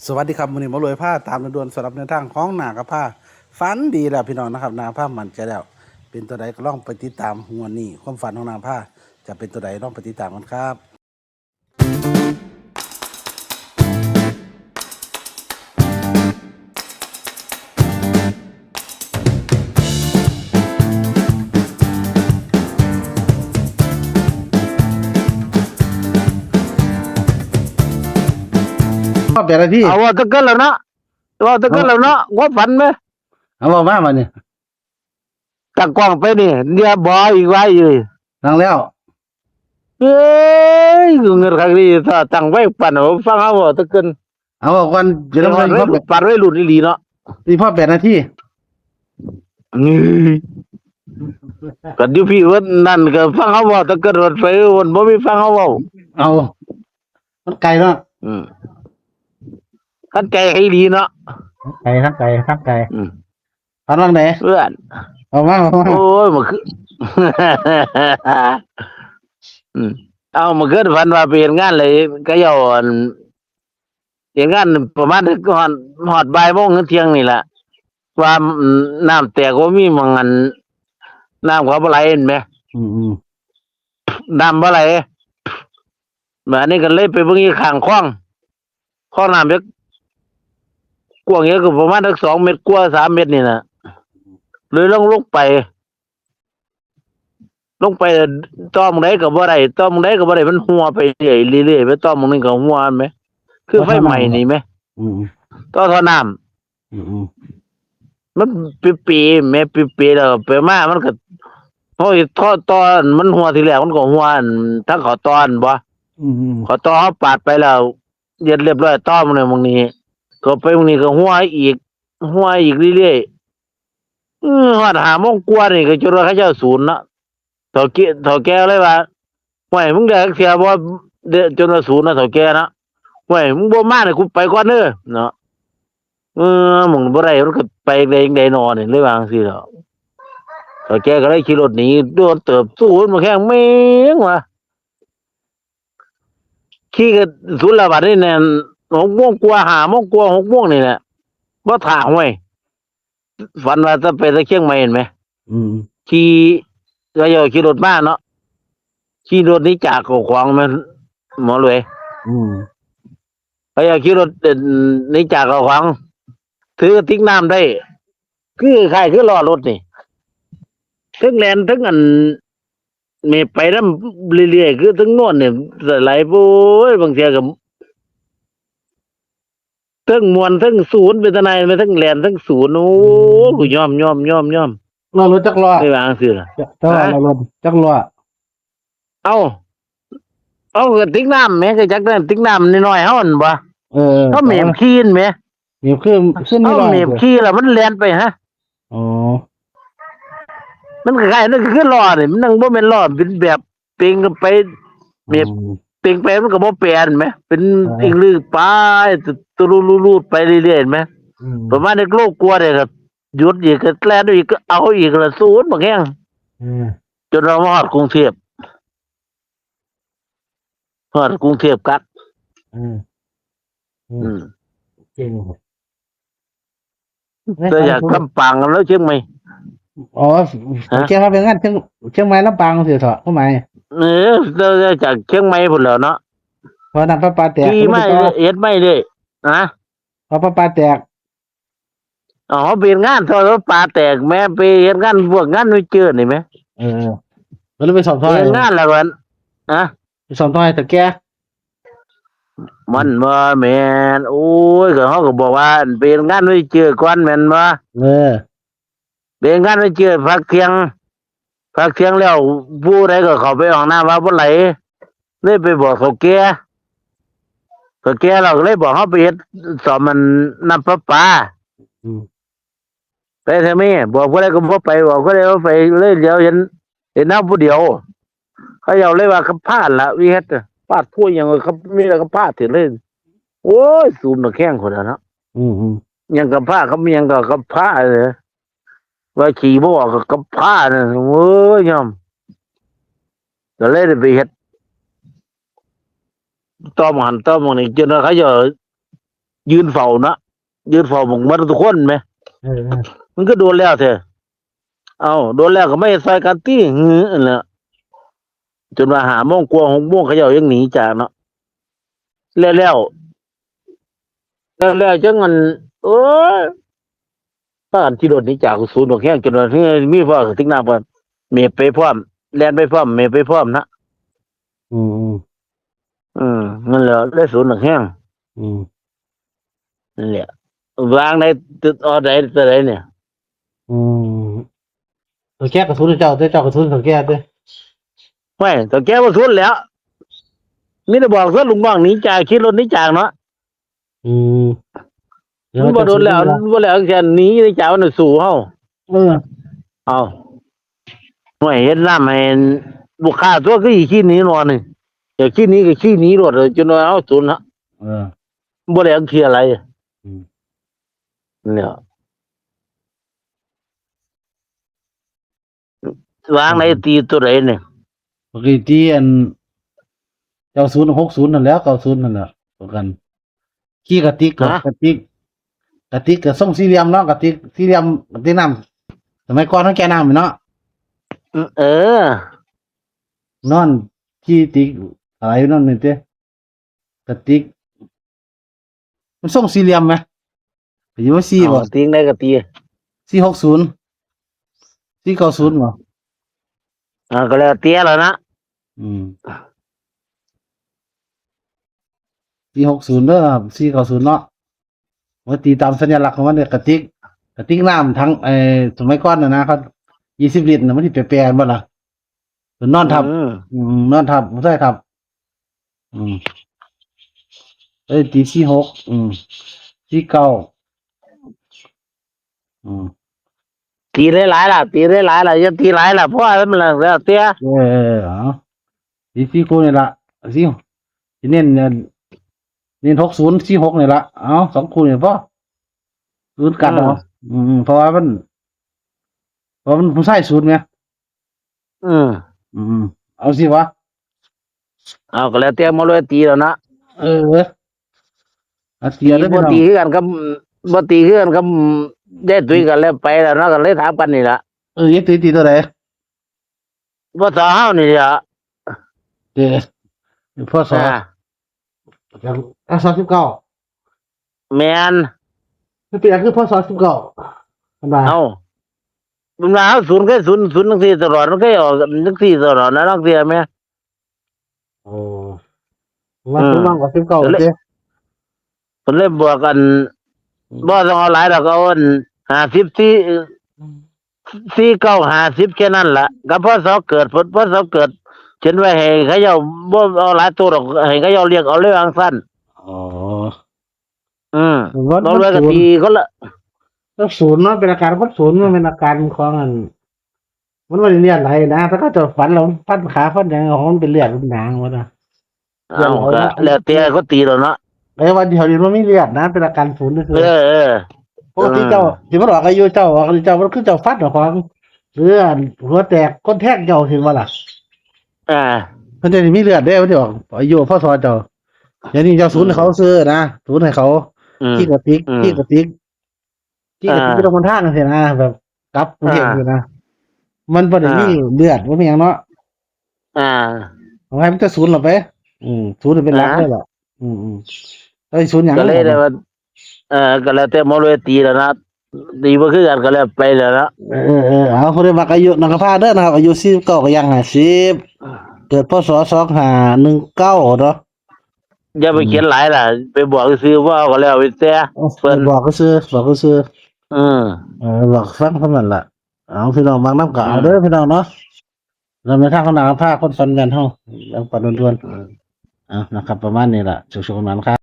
สวัสดีครับวันนี้มารวยผ้าตามด่วนสำหรับในวทางของหนากระผ้าฝันดีแล้วพี่น้องนะครับนาผ้ามันใจะแล้วเป็นตัวใดก็ลองไปติดตามงวดนี้ความฝันของนาผ้าจะเป็นตัวใดลองไปติดตามกันครับพ่อเป็นอะไรพี่เอาว่าตะเกินแล้วเนาะว่าตะเกินแล้วเนาะว่าฝันไหมเอาบอกมาเนี่ยตั้งกล้องไปนี่เดี๋ยวบอยอีกไว้อยู่ฟังแล้วเอ้ยเงินใครดีถ้าตั้งไว้ปั่นเอาฟังเอาว่าตะเกินเอาบอกวันจะต้องไปพ่อแบบปั่นไว้หลุดอีหลีเนาะพี่พ่อเป็นอะไรที่นี่ก็ดิพี่ว่านั่นก็ฟังเอาว่าตะเกินรถไฟวนบ่มีฟังเอาว่าเอามันไกลเนาะขันใจให้ดีเนาะไกลทั้งไกลทั้งไกลพันว่างไหนเพื่อนเอามาโอ้ยมันคือเอามาเกิดฝันว่าไปเห็นงานเลยก็ย่อเห็นงานประมาณหอดบ่ายโมงถึงเที่ยงนี่แหละว่าน้ำแตกว่ามีมังงันน้ำเขาบ่ไหลเห็นไหมน้ำบ่ไหลแบบนี้ก็เลยไปเบิ่งอีกข้างคลองน้ำเล็กกว้างเยอะก็ประมาณ2 เมตรกว่า3 เมตรนี่นะเลยลงไปต้อมไหนก็บ่ได้ต้อมไหนก็บ่ได้มันหัวไปเรื่อยๆไปต้อมนึงก็หัวไหมคือไฟไหม้นี่ไหมต่อท่อน้ำมันปีแม่ปีแล้วไปมามันก็โอ้ยท่อตอนมันหัวทีแรกมันก็หัวทั้งขอตอนบ่ขอตอนเขาปาดไปแล้วเย็ดเรียบร้อยต้อมเลยมึงนี้ก็ไปมึงนี้ก็หัวอีกเรื่อยๆฮอด5 โมงกว่านี่ก็จนว่าเขาเจ้าศูนย์เนาะเฒ่าแก่เลยว่าห่วยมึงได้เสียบ่จนว่าศูนย์นะเฒ่าแก่นะห่วยมึงบ่มาเนี่ยกูไปก่อนเด้อเนาะมึงบ่ได้มันก็ไปได้นอนนี่เลยว่าจังซี่ดอกเฒ่าแก่ก็เลยขี่รถหนีโดนเติบศูนย์มาแข้งแม่งว่ะขี่ก็ศูนย์ละบาดนี่แน่6 โมงกว่า5 โมงกว่า6 โมงนี่แหละบ่ท่าห่วยฝันว่าจะไปตะเคียงใหม่เห็นไหมขี่ก็อย่าขี่รถมาเนาะขี่รถนี้จากของมันหมอรวยก็อย่าขี่รถนี้จากของถือกระติกน้ำได้คือใครคือล้อรถนี่ทั้งแลนทั้งอันมีไปนำเรื่อยๆคือทั้งโน่นเนี่ยไหลโอ้ยบางเทีก็ทั้งมวนทั้งศูนย์เป็นทนายไปทั้งแลนทั้งศูนย์โอ้กูยอมเรารถจักรล้อไม่วางซื่อล่ะเรารถจักรล้อเอากระติกน้ำแม่ก็จักนั่นติ๊กน้ำน้อยๆเฮาอั่นบ่เขาเหม็บขี้นแม่เหม็บขึ้นไม่ได้เหม็บขี้แล้วมันแล่นไปฮะอ๋อมันคล้ายๆนั่นคือล้อนี่มันนั่งบ่แม่นล้อเป็นแบบเต็งกันไปเหม็บเต็งไปมันก็บ่แปลนแหมเป็นอีกลือไปตุรูดไปเรื่อยๆเห็นไหมประมาณนี้โลกกลัวเนี่ยก็หยุดอีกก็แล่นอีกก็เอาอีกละศูนย์บักแฮงจนเราฮอดกรุงเทพกักเก่งก็อยากกำปังแล้วเชียงใหม่อ๋อเชียงรายเป็นงั้นเชียงใหม่ลำปางเสียเถอะทำไมเราจากเชียงใหม่พุ่นแล้วเนาะเพราะนั้นพระปาแตกที่ไม่เอ็ดไม่เลยนะพระปาแตกอ๋อเปลี่ยนงานทอดปลาแตกแม่ไปเห็นงานพวกงานไม่เจอนี่ไหมแล้วไปสอบท่อเห็นงานแล้วกันไปสอบท่อแต่แกมันมาแมนโอ้ยก็เขาก็บอกว่าเป็นงานไม่เจอก่อนแมนมาเป็นงานไม่เจอพักเที่ยงแล้วผู้ใดก็เขาไปห้องน้ำว่าบ่ไหลเลยไปบอกเขาแก่เราเลยบอกเขาไปเฮ็ดสอบมันน้ำประปาไปทำไมบอกผู้ใดก็บ่ไปบอกผู้ใดก็ไปเลยเดี๋ยวเห็นน้ำผู้เดียวเขาเอาเลยว่าเขาพลาดละวิเฮ็ดพลาดพูดอย่างเขามีอะไรก็พลาดถึงเลยโอ้ยซูมตะแข้งคนละนะยังกับผ้าเขามียังกับผ้าเลยว่าขี่บ่ออกกับผ้าเนี่ยเว้ยยอมก็เลยไปเฮ็ดต้อมนี่จนเขาจะ ยืนเฝ้าเนาะยืนเฝ้าหมองมันทุกคนไหม เออ มันก็โดนแล้วเถอะเอาโดนแล้วก็ไม่ใส่กันตี้หือนั่นแหละจนว่าหาโมงกลัวา6 โมงเขาเจ้ายังหนีจากเนาะแล้วจังมันโอ้ยป้ากันที่รถหนี้จากศูนย์ดอกแห้งจนว่ามีพ่อถึงหน้าเพิ่นเมย์ไปพร้อมแล่นไปพร้อมเมย์ไปพร้อมนะ อืม นั่นแหละได้ศูนย์ดอกแห้ง อืม นั่นแหละวางในตึกออใดตัวใดเนี่ย อืมตัวแก้กระสุนเจ้ากระสุนตัวแก้ด้วย ไม่แต่แกว่าศูนย์แล้วมีแต่บอกซะลุงน้องหนีจากขี่รถหนีจากเนาะ อืม มันบ่โดนแล้วบ่แล้วแค่หนีหนีจากมันสู่เฮา เออ เอาไม่เห็นน้ำให้บุคคาตัวก็อีขี้หนีนอนนี่อย่าขี้หนีก็ขี้หนีรถเลยจนว่าเอาศูนย์ฮะ เออ บ่แล้วเคลียร์อะไร อืม เนี่ยวางในตีตัวไหนเนี่ย ปกติอัน9060นั่นแล้ว90นั่นแหละตัวกันขี้กระติกกับกระติกกับส่งสี่เหลี่ยมเนาะกระติกสี่เหลี่ยมกระติกน้ำสมัยก่อนต้องแก่น้ำเนาะ เออน อนขี้ติกอะไรนั่นนี่เต้กระติกมันส่งสี่เหลี่ยมไหมอยู่ว่าสี่บ่ เอาทิ้งได้ก็ตี 460 490บ่ ก็แล้วเตี้ยแล้วนะ อืม460เด้อครับ490เนาะว่าตีตามสัญลักษณ์ของมันเนี่ยกระติกน้ำทั้งสมัยก่อนน่ะนะเขา20 ลิตรน่ะมันสิแปรๆบ่ล่ะเพิ่นนอนทับ นอนทับบ่ใช่ครับ อืมตี4649ตีหลายๆล่ะตีหลายๆล่ะอย่าตีหลายล่ะเพราะว่ามันแล้วเตี้ย เอาตี4คู่นี่ล่ะสิสิเน้น60 46นี่ล่ะเอา2คู่นี่พอศูนย์กันเอาเพราะว่ามันผู้ชายศูนย์ไง อืม เอาสิวะ เอาก็แล้วเตี้ยมาเลยตีแล้วนะ อาเตียเด้อพี่ บ่ น้อง ตีคือกันกับบ่ตีคือกันกับได้ตุยกันแล้วไปแล้วเนาะก็เลยถามกันนี่ล่ะ ยายตุ้ยตีตัวใด บ่ต่อเฮานี่ล่ะ เด้อพ่อสอ 39 แม่น มันเป็นคือพ่อสอ19มันว่า เอามันว่าเฮาศูนย์จังซี่ตลอดมันเคยออกจังซี่ตลอดนะนักเสียแม่ โอ้ว่าถึงมั่งกว่า19เด้ เพิ่นเลยบอกกันบ่ต้องเอาหลายดอกเอาอัน50ที่4950แค่นั้นล่ะกับพศเกิดพศเกิดเขียนไว้ให้เขาเจ้าบ่เอาหลายตัวดอกให้เขาเจ้าเรียกเอาเลยอังสั้น อ๋อ เราเลยก็ตีคนละ แล้วศูนย์เนาะเป็นอาการวัดศูนย์มันเป็นอาการของอันมันว่าเลือดไหลนะถ้าก็จะฝันเราฟันขาฟันอย่างของมันเป็นเลือดเป็นหนังหมดนะ เอาก็แล้วแต่เขาตีแล้วเนาะ ไอ้วันเดียวนี้มันไม่เลือดนะเป็นอาการศูนย์นี่คือ เออ ปกติเจ้าที่มันออกอายุเจ้าออกอายุเจ้ามันคือเจ้าฟัดของเลือดหัวแตกก้นแทกเจ้าถึงว่าล่ะ อ่า มันจะมีเลือดได้มันจะออกอายุพ่อสอนเจ้าอย่างนี้เจ้าศูนย์ให้เขาซื้อนะศูนย์ให้เขาที่กระติกที่กระติกที่ตรงบนทางเห็นนะแบบกลับกรุงเทพอยู่นะมันบ่ได้มีเลือดว่าเป็นอย่างเนาะ เอาให้มันจะศูนย์หรอไปศูนย์เป็นหลักได้หรอไอ้ศูนย์อย่าง ก็เลยได้ว่าก็แล้วแต่หมอเลยตีแล้วนะตีบ่คือกันก็แล้วไปแล้วนะ เอาคนได้มักอายุนักพาเด้อนะครับอายุ19ก็ยัง50เกิดพศ2519เนาะ อย่าไปเขียนหลายล่ะไปบอกซื้อว่าก็แล้วไปแต่เพิ่น บอกก็ซื้อบอกฟังเท่านั้นล่ะเอาพี่น้องบางน้ำก็เอาเด้อพี่น้องเนาะเราไม่ทางของนักพาคนฟันแม่นเฮาแล้วปัดด่วนๆนะครับประมาณนี้ล่ะสุขๆนั้นครับ